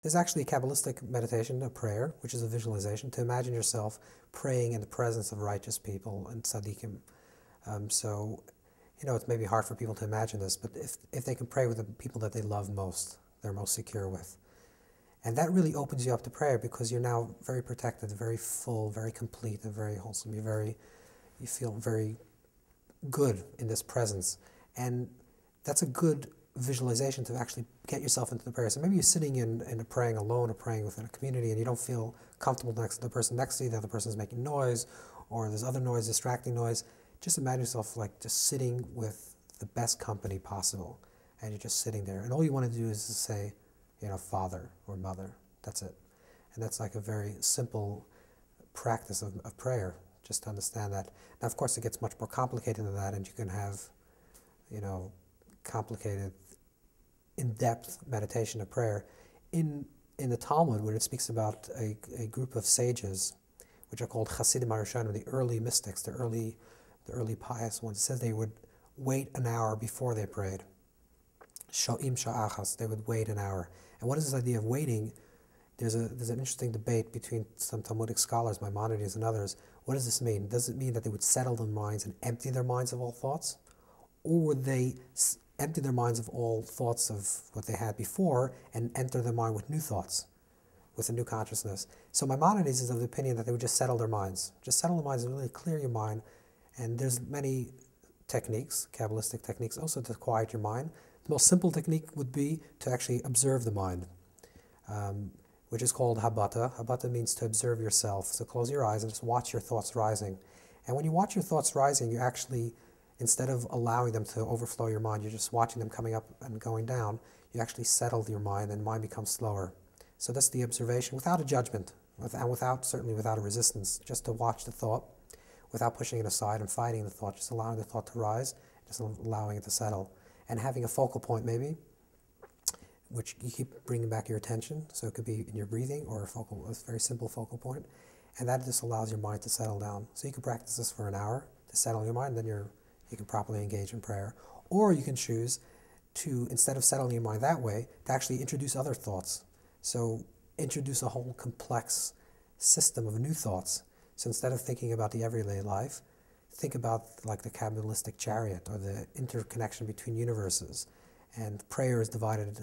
There's actually a Kabbalistic meditation, a prayer, which is a visualization, to imagine yourself praying in the presence of righteous people and tzaddikim. So, it's maybe hard for people to imagine this, but if they can pray with the people that they love most, they're most secure with. And that really opens you up to prayer because you're now very protected, very full, very complete, and very wholesome. You feel very good in this presence. And that's a good visualization to actually get yourself into the prayer. So maybe you're sitting in a praying alone or praying within a community and you don't feel comfortable next to the person next to you, the other person's making noise, or there's other noise, distracting noise. Just imagine yourself like just sitting with the best company possible, and you're just sitting there. And all you want to do is to say, Father or Mother. That's it. And that's like a very simple practice of prayer, just to understand that. Now, of course, it gets much more complicated than that, and you can have, complicated, in-depth meditation of prayer. In the Talmud, when it speaks about a group of sages, which are called Hasidim HaRishonim, the early mystics, the early pious ones, it says they would wait an hour before they prayed. Sho'im sha'achas, they would wait an hour. And what is this idea of waiting? There's an interesting debate between some Talmudic scholars, Maimonides and others. What does this mean? Does it mean that they would settle their minds and empty their minds of all thoughts? Or would they empty their minds of all thoughts of what they had before and enter their mind with new thoughts, with a new consciousness? So Maimonides is of the opinion that they would just settle their minds. Just settle their minds and really clear your mind. And there's many techniques, Kabbalistic techniques, also to quiet your mind. The most simple technique would be to actually observe the mind, which is called habata. Habata means to observe yourself. So close your eyes and just watch your thoughts rising. And when you watch your thoughts rising, you actually, instead of allowing them to overflow your mind, you're just watching them coming up and going down. You actually settle your mind, and mind becomes slower. So that's the observation, without a judgment, and certainly without a resistance, just to watch the thought, without pushing it aside and fighting the thought, just allowing the thought to rise, just allowing it to settle. And having a focal point maybe, which you keep bringing back your attention, so it could be in your breathing or a very simple focal point, and that just allows your mind to settle down. So you can practice this for an hour to settle your mind, then you can properly engage in prayer. Or you can choose to, instead of settling your mind that way, to actually introduce other thoughts. So introduce a whole complex system of new thoughts. So instead of thinking about the everyday life, think about like the Kabbalistic chariot or the interconnection between universes. And prayer is divided,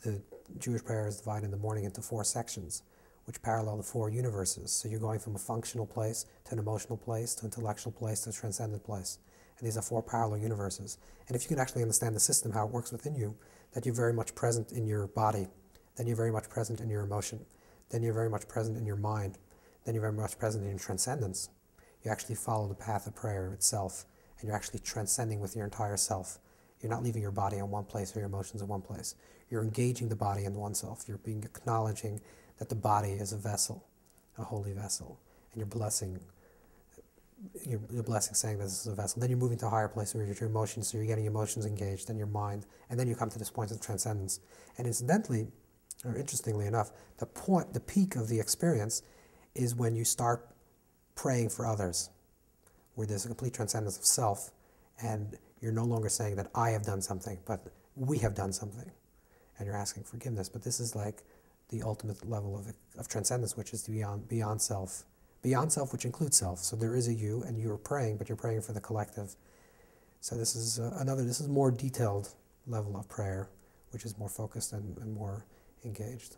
the Jewish prayer is divided in the morning into 4 sections, which parallel the 4 universes. So you're going from a functional place to an emotional place to an intellectual place to a transcendent place. And these are 4 parallel universes. And if you can actually understand the system, how it works within you, that you're very much present in your body, then you're very much present in your emotion, then you're very much present in your mind, then you're very much present in your transcendence. You actually follow the path of prayer itself, and you're actually transcending with your entire self. You're not leaving your body in one place or your emotions in one place. You're engaging the body in oneself. You're acknowledging that the body is a vessel, a holy vessel, and you're blessing saying that this is a vessel. Then you're moving to a higher place where your emotions, so you're getting emotions engaged, then your mind, and then you come to this point of transcendence. And incidentally, or interestingly enough, the peak of the experience is when you start praying for others, where there's a complete transcendence of self, and you're no longer saying that I have done something, but we have done something, and you're asking forgiveness. But this is like the ultimate level of transcendence, which is beyond self, which includes self. So there is a you, and you're praying, but you're praying for the collective. So this is this is more detailed level of prayer, which is more focused and more engaged.